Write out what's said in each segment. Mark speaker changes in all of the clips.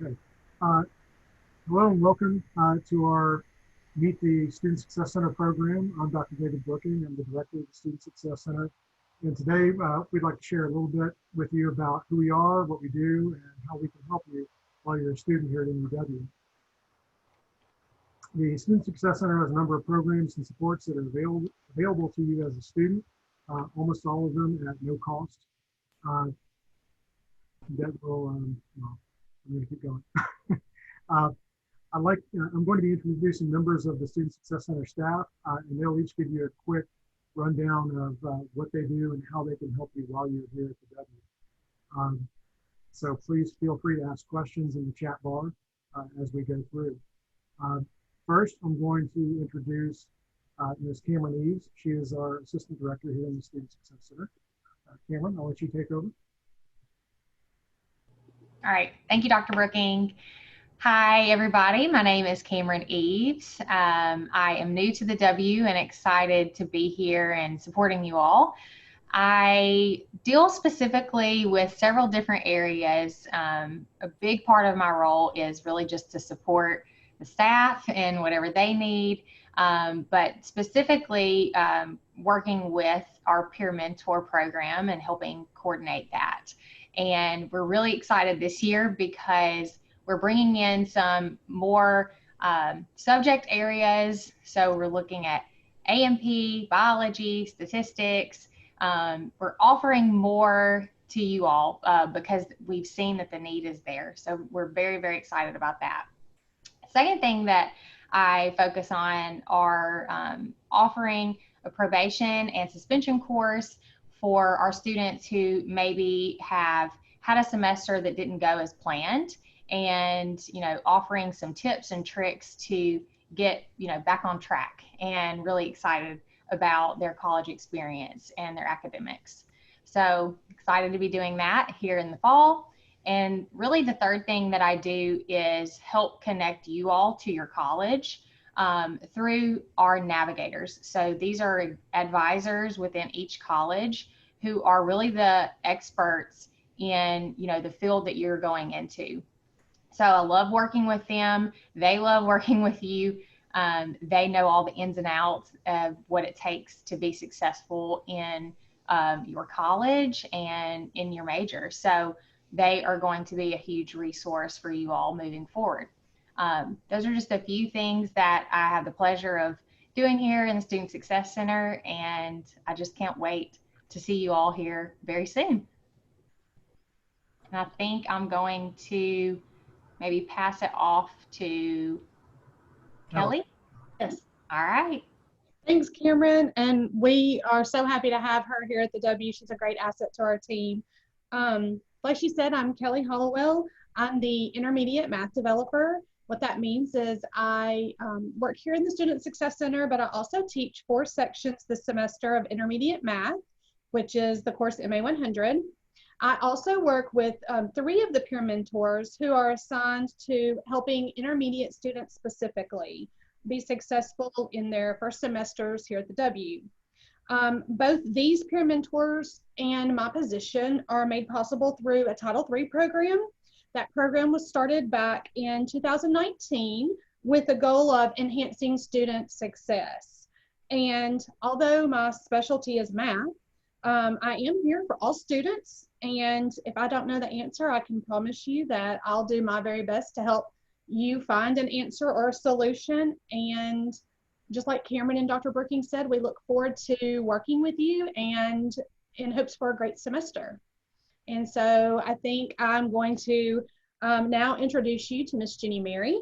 Speaker 1: Okay. Uh, Hello and welcome to our Meet the Student Success Center program. I'm Dr. David Brooking. I'm the director of the Student Success Center. And today we'd like to share a little bit with you about who we are, what we do, and how we can help you while you're a student here at NUW. The Student Success Center has a number of programs and supports that are available to you as a student, almost all of them at no cost. Uh, well, I'm going to keep going. uh, I'm going to be introducing members of the Student Success Center staff, and they'll each give you a quick rundown of what they do and how they can help you while you're here at the W. So please feel free to ask questions in the chat bar as we go through. Uh, First, I'm going to introduce Ms. Cameron Eves. She is our Assistant Director here in the Student Success Center. Cameron, I'll let you take over.
Speaker 2: All right, thank you, Dr. Brooking. Hi, everybody. My name is Cameron Eves. I am new to the W and excited to be here and supporting you all. I deal specifically with several different areas. A big part of my role is really just to support the staff and whatever they need, but specifically working with our peer mentor program and helping coordinate that. And we're really excited this year because we're bringing in some more subject areas. So we're looking at A&P, biology, statistics. We're offering more to you all because we've seen that the need is there. So we're very, very excited about that. Second thing that I focus on are offering a probation and suspension course for our students who maybe have had a semester that didn't go as planned, and offering some tips and tricks to get back on track and really excited about their college experience and their academics. So excited to be doing that here in the fall. And really the third thing that I do is help connect you all to your college through our navigators. So these are advisors within each college who are really the experts in the field that you're going into. So I love working with them. They love working with you. They know all the ins and outs of what it takes to be successful in your college and in your major. So they are going to be a huge resource for you all moving forward. Those are just a few things that I have the pleasure of doing here in the Student Success Center, and I just can't wait to see you all here very soon. And I think I'm going to maybe pass it off to Kelly.
Speaker 3: Yes.
Speaker 2: All right.
Speaker 3: Thanks, Cameron. And we are so happy to have her here at the W. She's a great asset to our team. Like she said, I'm Kelly Hollowell. I'm the intermediate math developer. What that means is I work here in the Student Success Center, but I also teach 4 sections this semester of intermediate math, which is the course MA 100. I also work with 3 of the peer mentors who are assigned to helping intermediate students specifically be successful in their first semesters here at the W. Both these peer mentors and my position are made possible through a Title III program. That program was started back in 2019 with the goal of enhancing student success. And although my specialty is math, I am here for all students. And if I don't know the answer, I can promise you that I'll do my very best to help you find an answer or a solution. And just like Cameron and Dr. Brooking said, we look forward to working with you and in hopes for a great semester. And so I think I'm going to now introduce you to Miss Jenny Mary,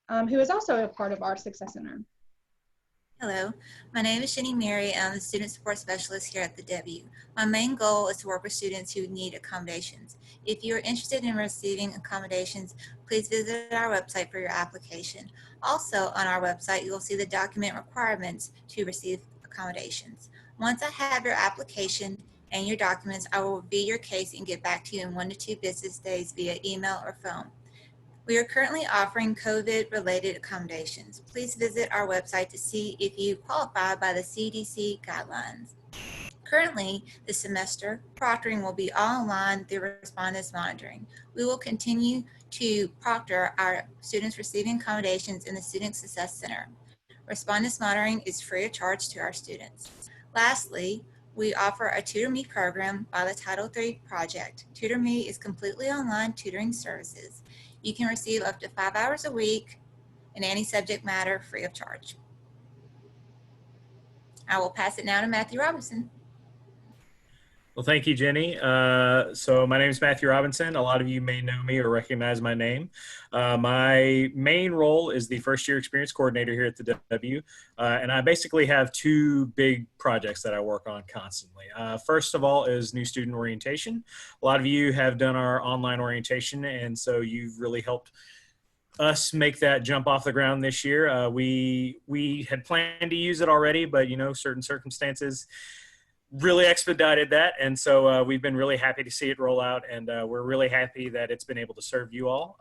Speaker 3: who is also a part of our Success Center.
Speaker 4: Hello, my name is Jenny Mary, and I'm the Student Support Specialist here at the W. My main goal is to work with students who need accommodations. If you are interested in receiving accommodations, please visit our website for your application. Also on our website, you will see the document requirements to receive accommodations. Once I have your application and your documents, I will review your case and get back to you in 1 to 2 business days via email or phone. We are currently offering COVID-related accommodations. Please visit our website to see if you qualify by the CDC guidelines. Currently, this semester, proctoring will be all online through respondents monitoring. We will continue to proctor our students receiving accommodations in the Student Success Center. Respondents monitoring is free of charge to our students. Lastly, we offer a Tutor Me program by the Title III project. Tutor Me is completely online tutoring services. You can receive up to 5 hours a week in any subject matter free of charge. I will pass it now to Matthew Robinson.
Speaker 5: Well, thank you, Jenny. So my name is Matthew Robinson. A lot of you may know me or recognize my name. My main role is the first year experience coordinator here at the W. And I basically have two big projects that I work on constantly. First of all is new student orientation. A lot of you have done our online orientation, and so you've really helped us make that jump off the ground this year. We had planned to use it already, but certain circumstances really expedited that, and so we've been really happy to see it roll out, and we're really happy that it's been able to serve you all.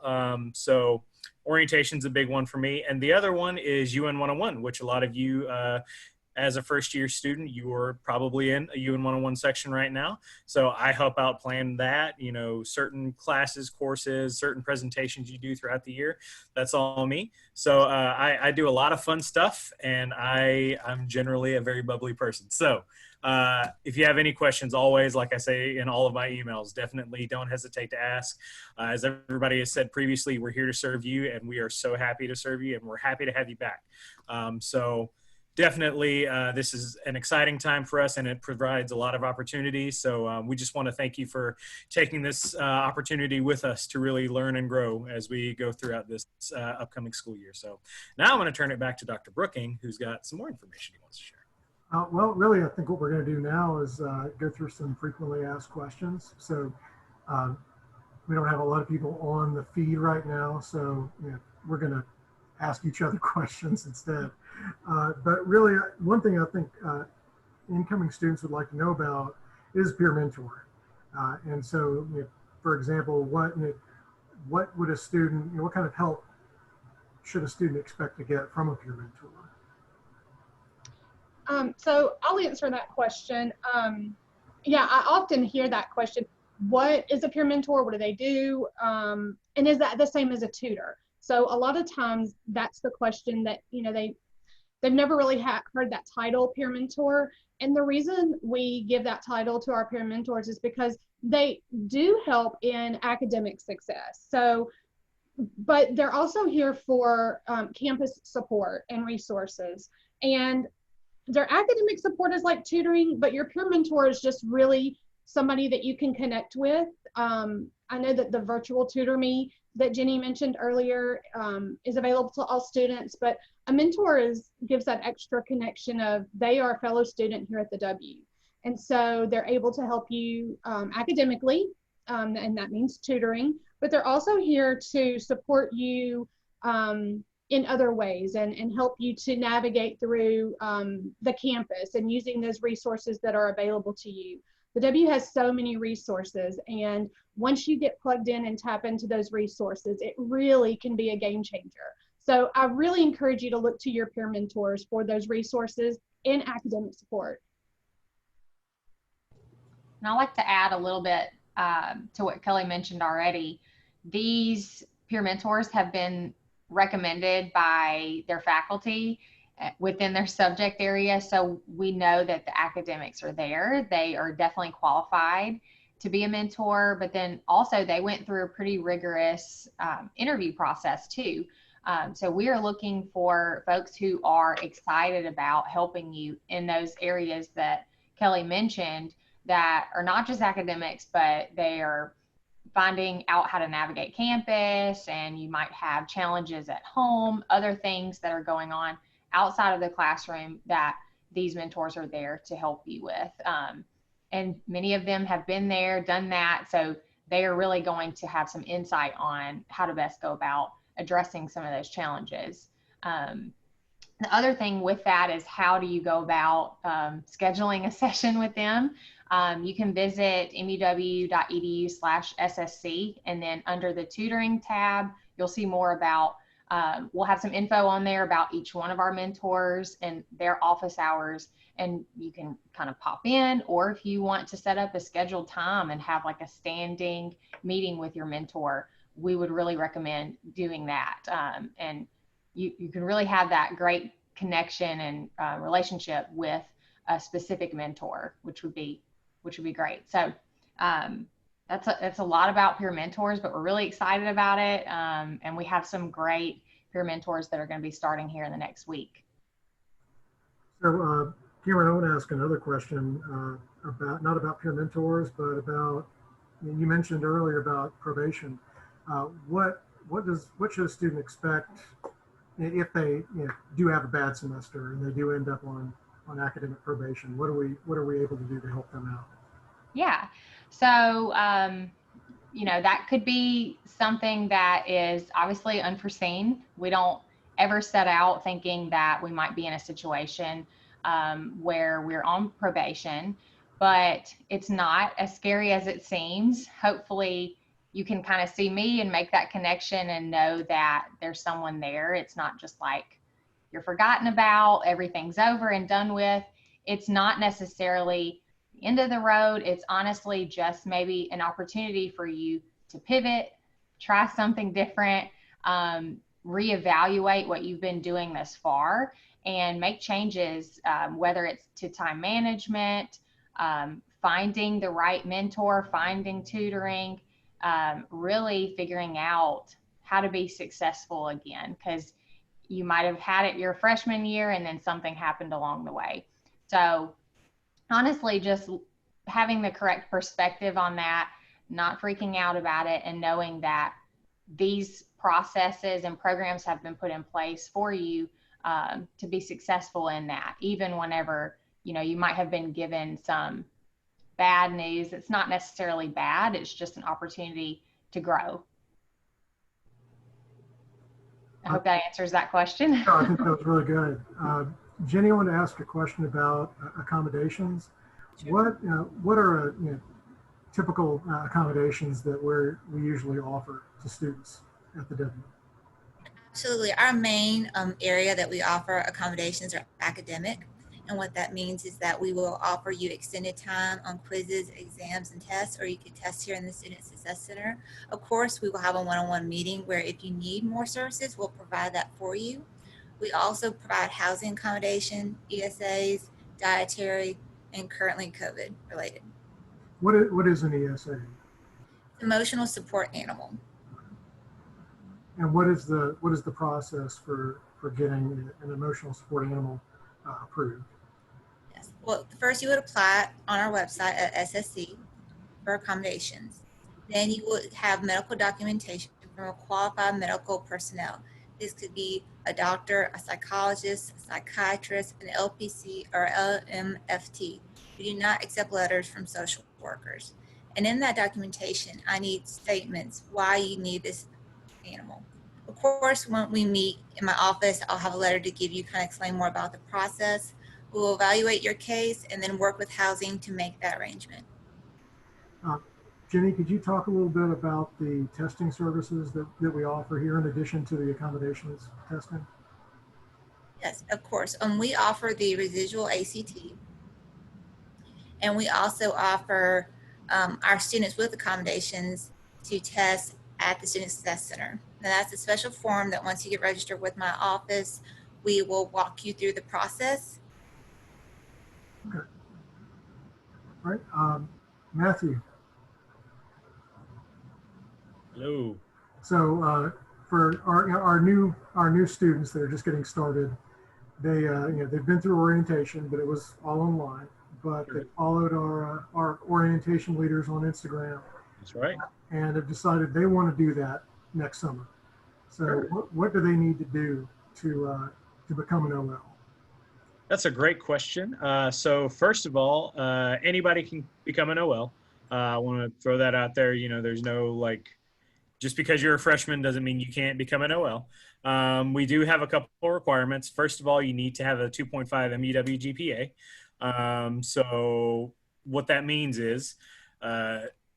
Speaker 5: So orientation's a big one for me, and the other one is UN 101, which a lot of you as a first year student, you are probably in a UN 101 section right now. So I help out plan that, certain classes, courses, certain presentations you do throughout the year. That's all me. So I do a lot of fun stuff, and I'm generally a very bubbly person. So if you have any questions, always, like I say in all of my emails, definitely don't hesitate to ask. As everybody has said previously, we're here to serve you, and we are so happy to serve you, and we're happy to have you back. So definitely, this is an exciting time for us, and it provides a lot of opportunities. So we just want to thank you for taking this opportunity with us to really learn and grow as we go throughout this upcoming school year. So now I'm going to turn it back to Dr. Brooking, who's got some more information he wants to share.
Speaker 1: Well, really, I think what we're going to do now is go through some frequently asked questions. So we don't have a lot of people on the feed right now, so we're going to ask each other questions instead. But really, one thing I think incoming students would like to know about is peer mentoring. And so, for example, what would a student, what kind of help should a student expect to get from a peer mentor?
Speaker 3: So I'll answer that question. Yeah, I often hear that question. What is a peer mentor? What do they do? And is that the same as a tutor? So a lot of times that's the question that, they've never really heard that title, peer mentor. And the reason we give that title to our peer mentors is because they do help in academic success. So, but they're also here for campus support and resources. And their academic support is like tutoring, but your peer mentor is just really somebody that you can connect with. I know that the virtual Tutor Me that Jenny mentioned earlier is available to all students, but a mentor gives that extra connection of they are a fellow student here at the W. And so they're able to help you academically, and that means tutoring, but they're also here to support you in other ways and help you to navigate through the campus and using those resources that are available to you. The W has so many resources, and once you get plugged in and tap into those resources, it really can be a game changer. So I really encourage you to look to your peer mentors for those resources and academic support.
Speaker 2: And I'd like to add a little bit to what Kelly mentioned already. These peer mentors have been recommended by their faculty within their subject area. So we know that the academics are there. They are definitely qualified to be a mentor, but then also they went through a pretty rigorous interview process too. So we are looking for folks who are excited about helping you in those areas that Kelly mentioned that are not just academics, but they are finding out how to navigate campus, and you might have challenges at home, other things that are going on outside of the classroom that these mentors are there to help you with. And many of them have been there, done that, so they are really going to have some insight on how to best go about addressing some of those challenges. The other thing with that is how do you go about scheduling a session with them? You can visit muw.edu/SSC, and then under the tutoring tab, you'll see more about We'll have some info on there about each one of our mentors and their office hours, and you can kind of pop in, or if you want to set up a scheduled time and have like a standing meeting with your mentor, we would really recommend doing that. And you can really have that great connection and relationship with a specific mentor, which would be great. So that's a lot about peer mentors, but we're really excited about it. And we have some great peer mentors that are going to be starting here in the next week.
Speaker 1: So, Cameron, I want to ask another question about, not about peer mentors, but about, you mentioned earlier about probation. What should a student expect if they do have a bad semester and they do end up on academic probation? What are we able to do to help them out?
Speaker 2: Yeah. So, that could be something that is obviously unforeseen. We don't ever set out thinking that we might be in a situation where we're on probation, but it's not as scary as it seems. Hopefully you can kind of see me and make that connection and know that there's someone there. It's not just like you're forgotten about, everything's over and done with. It's not necessarily the end of the road. It's honestly just maybe an opportunity for you to pivot, try something different, reevaluate what you've been doing thus far, and make changes, whether it's to time management, finding the right mentor, finding tutoring, really figuring out how to be successful again, because you might have had it your freshman year and then something happened along the way. So honestly, just having the correct perspective on that, not freaking out about it, and knowing that these processes and programs have been put in place for you to be successful in that, even whenever, you might have been given some bad news. It's not necessarily bad. It's just an opportunity to grow. I hope that answers that question.
Speaker 1: No, I think that was really good. Jenny, I want to ask a question about accommodations.
Speaker 4: Sure.
Speaker 1: What are typical accommodations that we usually offer to students at the W?
Speaker 4: Absolutely. Our main area that we offer accommodations are academic. And what that means is that we will offer you extended time on quizzes, exams, and tests, or you can test here in the Student Success Center. Of course, we will have a one-on-one meeting where if you need more services, we'll provide that for you. We also provide housing accommodation, ESAs, dietary, and currently COVID related.
Speaker 1: What is an ESA?
Speaker 4: Emotional support animal.
Speaker 1: And what is the process for getting an emotional support animal approved?
Speaker 4: Yes. Well, first you would apply on our website at SSC for accommodations. Then you would have medical documentation from a qualified medical personnel. This could be a doctor, a psychologist, a psychiatrist, an LPC, or LMFT. We do not accept letters from social workers. And in that documentation, I need statements why you need this animal. Of course, when we meet in my office, I'll have a letter to give you, kind of explain more about the process. We will evaluate your case and then work with housing to make that arrangement.
Speaker 1: Jenny, could you talk a little bit about the testing services that we offer here in addition to the accommodations testing?
Speaker 4: Yes, of course. We offer the residual ACT, and we also offer our students with accommodations to test at the Student Success Center. Now, that's a special form that once you get registered with my office, we will walk you through the process.
Speaker 1: Okay. All right. Matthew.
Speaker 5: Hello.
Speaker 1: So for our new students that are just getting started, they've been through orientation, but it was all online. But they followed our orientation leaders on Instagram.
Speaker 5: That's right.
Speaker 1: And have decided they want to do that next summer. So what do they need to do to become an OL?
Speaker 5: That's a great question. So first of all, anybody can become an OL. I want to throw that out there. There's no just because you're a freshman doesn't mean you can't become an OL. We do have a couple of requirements. First of all, you need to have a 2.5 MEW GPA. So what that means is,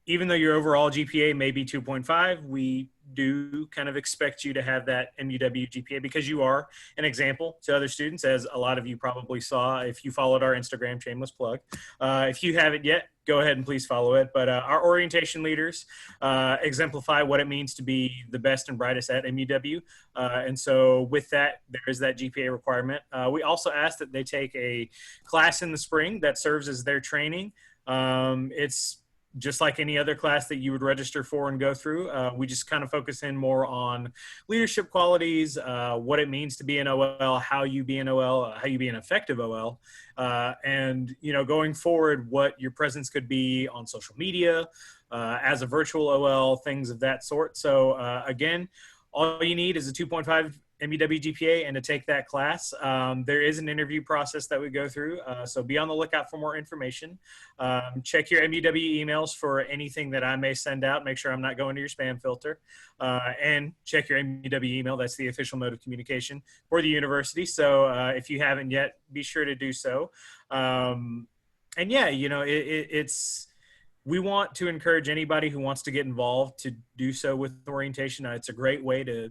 Speaker 5: even though your overall GPA may be 2.5, we do kind of expect you to have that MUW GPA because you are an example to other students, as a lot of you probably saw if you followed our Instagram, shameless plug. If you haven't yet, go ahead and please follow it. But our orientation leaders exemplify what it means to be the best and brightest at MUW. And so with that, there is that GPA requirement. We also ask that they take a class in the spring that serves as their training. It's just like any other class that you would register for and go through. We just kind of focus in more on leadership qualities, what it means to be an OL, how you be an OL, how you be an effective OL, and, you know, going forward, what your presence could be on social media, as a virtual OL, things of that sort. So again, all you need is a 2.5 MUW GPA and to take that class. There is an interview process that we go through, so be on the lookout for more information. Check your MUW emails for anything that I may send out. Make sure I'm not going to your spam filter. And check your MUW email. That's the official mode of communication for the university. So if you haven't yet, be sure to do so. And yeah, you know, we want to encourage anybody who wants to get involved to do so with orientation. It's a great way to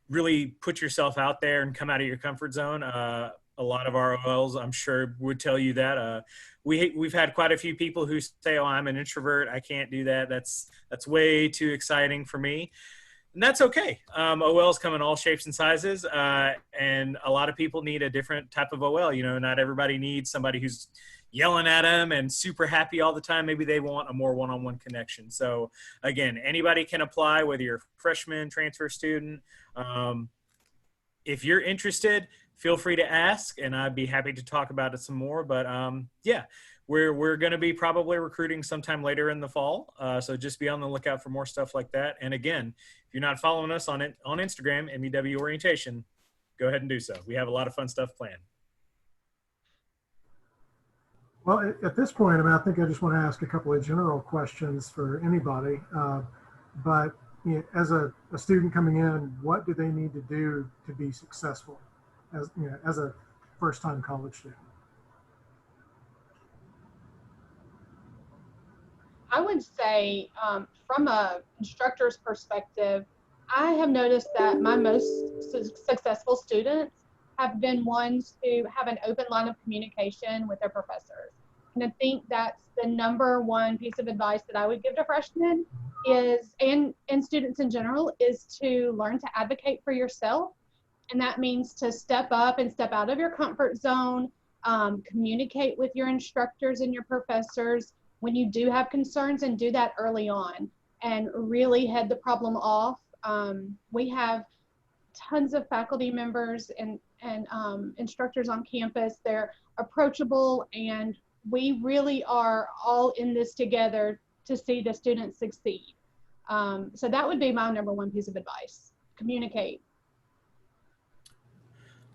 Speaker 5: really put yourself out there and come out of your comfort zone. A lot of our OLs, I'm sure, would tell you that. We've had quite a few people who say, "Oh, I'm an introvert. I can't do that. That's way too exciting for me." And that's okay. OLs come in all shapes and sizes, and a lot of people need a different type of OL. You know, not everybody needs somebody who's yelling at them and super happy all the time. Maybe they want a more one-on-one connection. So again, anybody can apply, whether you're a freshman, transfer student. If you're interested, feel free to ask, and I'd be happy to talk about it some more. But yeah, we're going to be probably recruiting sometime later in the fall. So just be on the lookout for more stuff like that. And again, if you're not following us on Instagram, MUW Orientation, go ahead and do so. We have a lot of fun stuff planned.
Speaker 1: Well, at this point, I mean, I think I just want to ask a couple of general questions for anybody. But you know, as a student coming in, what do they need to do to be successful as, you know, as a first-time college student?
Speaker 3: I would say from a instructor's perspective, I have noticed that my most successful students have been ones who have an open line of communication with their professors. And I think that's the number one piece of advice that I would give to freshmen is, and students in general, is to learn to advocate for yourself. And that means to step up and step out of your comfort zone, communicate with your instructors and your professors when you do have concerns, and do that early on and really head the problem off. We have tons of faculty members and instructors on campus. They're approachable, and we really are all in this together to see the students succeed. So that would be my number one piece of advice: communicate.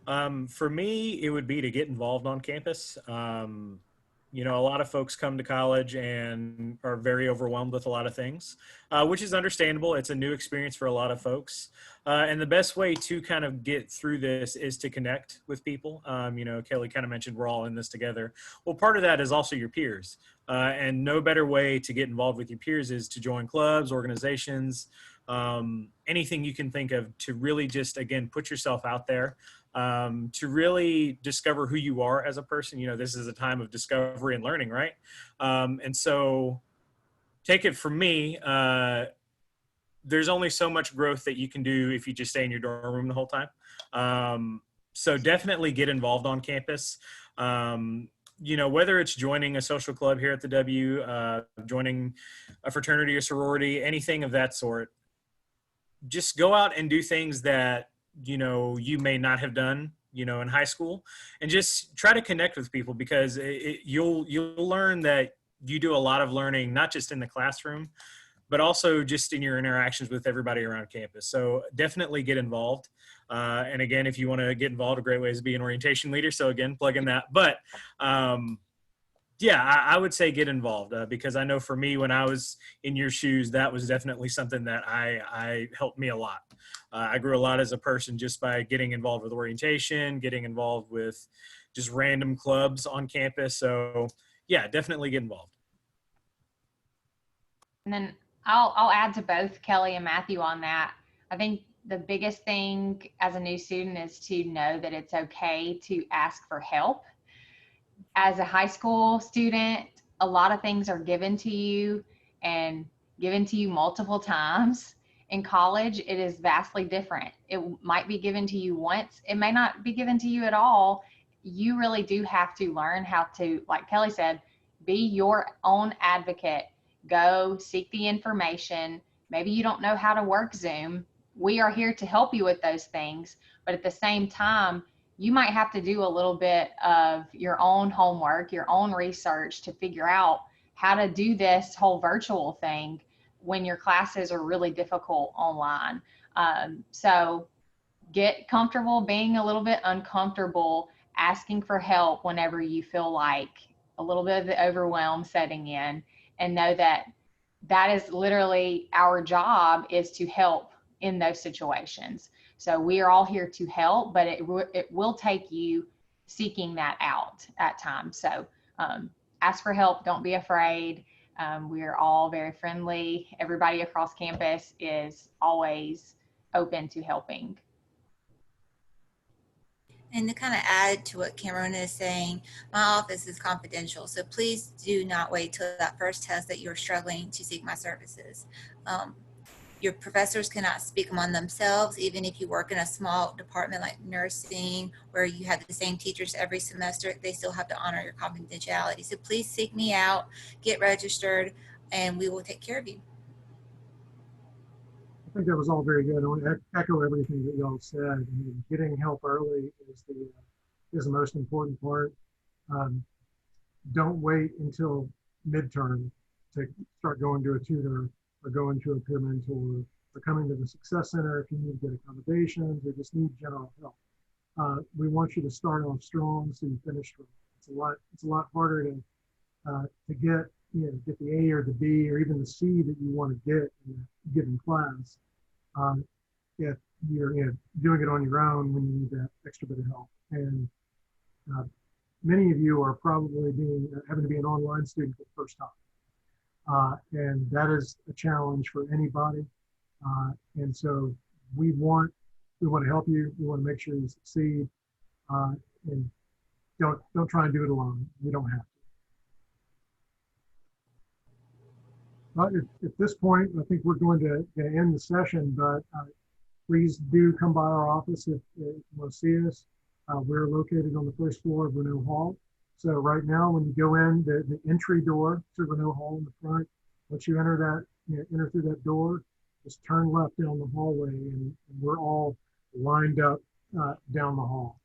Speaker 5: For me, it would be to get involved on campus. You know, a lot of folks come to college and are very overwhelmed with a lot of things, which is understandable. It's a new experience for a lot of folks. And the best way to kind of get through this is to connect with people. You know, Kelly kind of mentioned we're all in this together. Well, part of that is also your peers. And no better way to get involved with your peers is to join clubs, organizations, anything you can think of to really just, again, put yourself out there. To really discover who you are as a person. You know, this is a time of discovery and learning, right? And so take it from me, there's only so much growth that you can do if you just stay in your dorm room the whole time. So definitely get involved on campus. You know, whether it's joining a social club here at the W, joining a fraternity or sorority, anything of that sort, just go out and do things that, you know, you may not have done, you know, in high school, and just try to connect with people, because you'll learn that you do a lot of learning, not just in the classroom, but also just in your interactions with everybody around campus. So definitely get involved. And again, if you want to get involved, a great way is to be an orientation leader. So again, plug in that. But yeah, I would say get involved, because I know for me, when I was in your shoes, that was definitely something that I helped me a lot. I grew a lot as a person just by getting involved with orientation, getting involved with just random clubs on campus. So yeah, definitely get involved.
Speaker 2: And then I'll add to both Kelly and Matthew on that. I think the biggest thing as a new student is to know that it's okay to ask for help. As a high school student, a lot of things are given to you and given to you multiple times. In college, it is vastly different. It might be given to you once, it may not be given to you at all. You really do have to learn how to, like Kelly said, be your own advocate. Go seek the information. Maybe you don't know how to work Zoom. We are here to help you with those things. But at the same time, you might have to do a little bit of your own homework, your own research to figure out how to do this whole virtual thing when your classes are really difficult online. So get comfortable being a little bit uncomfortable, asking for help whenever you feel like a little bit of the overwhelm setting in, and know that that is literally our job, is to help in those situations. So we are all here to help, but it will take you seeking that out at times. So ask for help. Don't be afraid. We are all very friendly. Everybody across campus is always open to helping.
Speaker 4: And to kind of add to what Cameron is saying, my office is confidential, so please do not wait till that first test that you're struggling to seek my services. Your professors cannot speak among themselves, even if you work in a small department like nursing, where you have the same teachers every semester, they still have to honor your confidentiality. So please seek me out, get registered, and we will take care of you.
Speaker 1: I think that was all very good. I want to echo everything that y'all said. I mean, getting help early is the most important part. Don't wait until midterm to start going to a tutor or going to a peer mentor or coming to the Success Center if you need to get accommodations or just need general help. We want you to start off strong so you finish strong. It's a lot harder to get get the A or the B or even the C that you want to get in a given class if you're doing it on your own when you need that extra bit of help. And many of you are probably having to be an online student for the first time. And that is a challenge for anybody. And so we want to help you. We want to make sure you succeed. And don't try and do it alone. You don't have to. But at this point, I think we're going to end the session, but please do come by our office if you want to see us. We're located on the first floor of Renault Hall. So right now, when you go in, the entry door to Renault Hall in the front, once you enter through that door, just turn left down the hallway, and we're all lined up down the hall.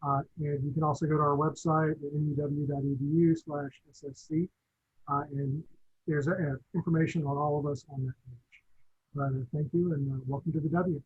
Speaker 1: And you can also go to our website at new.edu/SSC, and there's information on all of us on that page. But thank you, and welcome to the W.